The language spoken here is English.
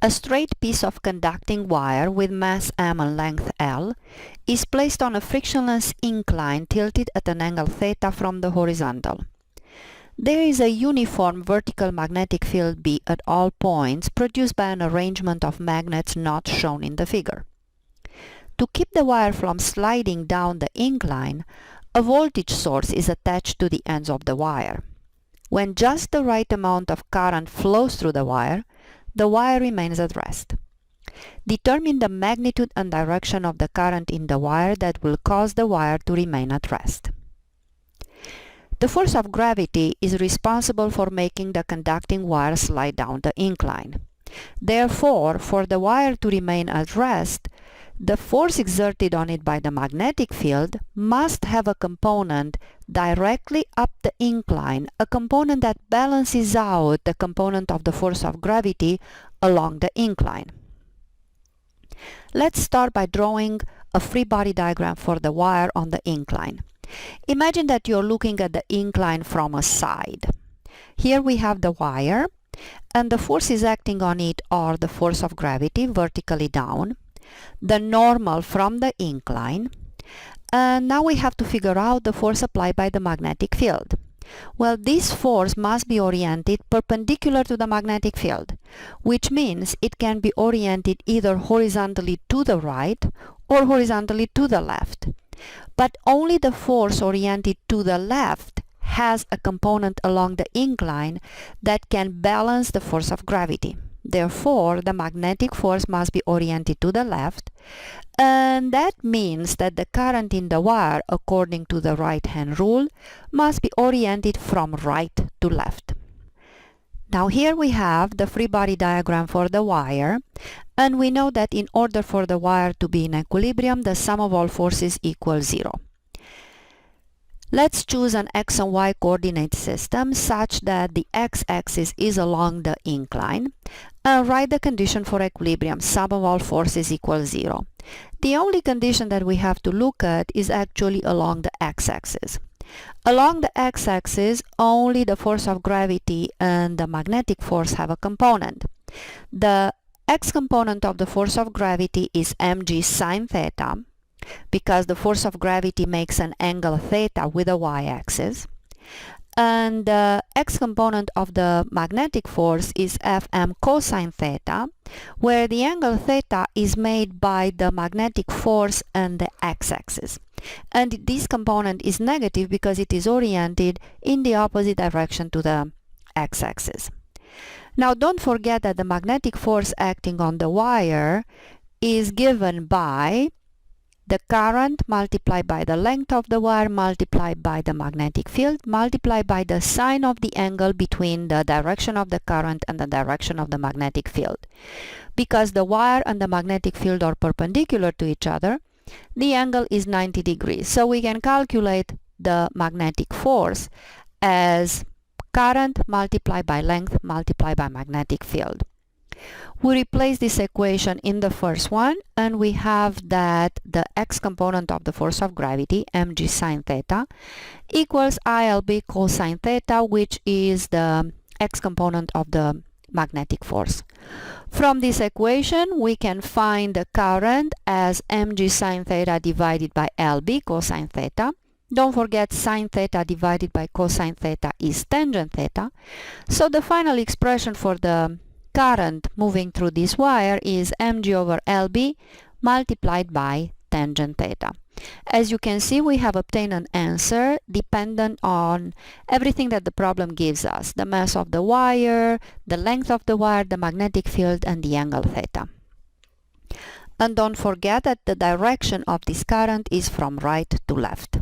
A straight piece of conducting wire with mass m and length L is placed on a frictionless incline tilted at an angle theta from the horizontal. There is a uniform vertical magnetic field B at all points produced by an arrangement of magnets not shown in the figure. To keep the wire from sliding down the incline, a voltage source is attached to the ends of the wire. When just the right amount of current flows through the wire remains at rest. Determine the magnitude and direction of the current in the wire that will cause the wire to remain at rest. The force of gravity is responsible for making the conducting wire slide down the incline. Therefore, for the wire to remain at rest, the force exerted on it by the magnetic field must have a component directly up the incline, a component that balances out the component of the force of gravity along the incline. Let's start by drawing a free body diagram for the wire on the incline. Imagine that you're looking at the incline from a side. Here we have the wire, and the forces acting on it are the force of gravity vertically down, the normal from the incline, and now we have to figure out the force applied by the magnetic field. Well, this force must be oriented perpendicular to the magnetic field, which means it can be oriented either horizontally to the right or horizontally to the left. But only the force oriented to the left has a component along the incline that can balance the force of gravity. Therefore, the magnetic force must be oriented to the left, and that means that the current in the wire, according to the right-hand rule, must be oriented from right to left. Now here we have the free body diagram for the wire, and we know that in order for the wire to be in equilibrium, the sum of all forces equals 0. Let's choose an x and y coordinate system such that the x-axis is along the incline, and write the condition for equilibrium, sum of all forces equals 0. The only condition that we have to look at is actually along the x-axis. Along the x-axis, only the force of gravity and the magnetic force have a component. The x component of the force of gravity is mg sine theta, because the force of gravity makes an angle theta with a y-axis. And the x component of the magnetic force is Fm cosine theta, where the angle theta is made by the magnetic force and the x-axis. And this component is negative because it is oriented in the opposite direction to the x-axis. Now don't forget that the magnetic force acting on the wire is given by the current multiplied by the length of the wire multiplied by the magnetic field multiplied by the sine of the angle between the direction of the current and the direction of the magnetic field. Because the wire and the magnetic field are perpendicular to each other, the angle is 90 degrees. So we can calculate the magnetic force as current multiplied by length multiplied by magnetic field. We replace this equation in the first one, and we have that the x component of the force of gravity, mg sine theta, equals ILB cosine theta, which is the x component of the magnetic force. From this equation, we can find the current as mg sine theta divided by LB cosine theta. Don't forget, sine theta divided by cosine theta is tangent theta. So the final expression for the current moving through this wire is mg over LB multiplied by tangent theta. As you can see, we have obtained an answer dependent on everything that the problem gives us: the mass of the wire, the length of the wire, the magnetic field, and the angle theta. And don't forget that the direction of this current is from right to left.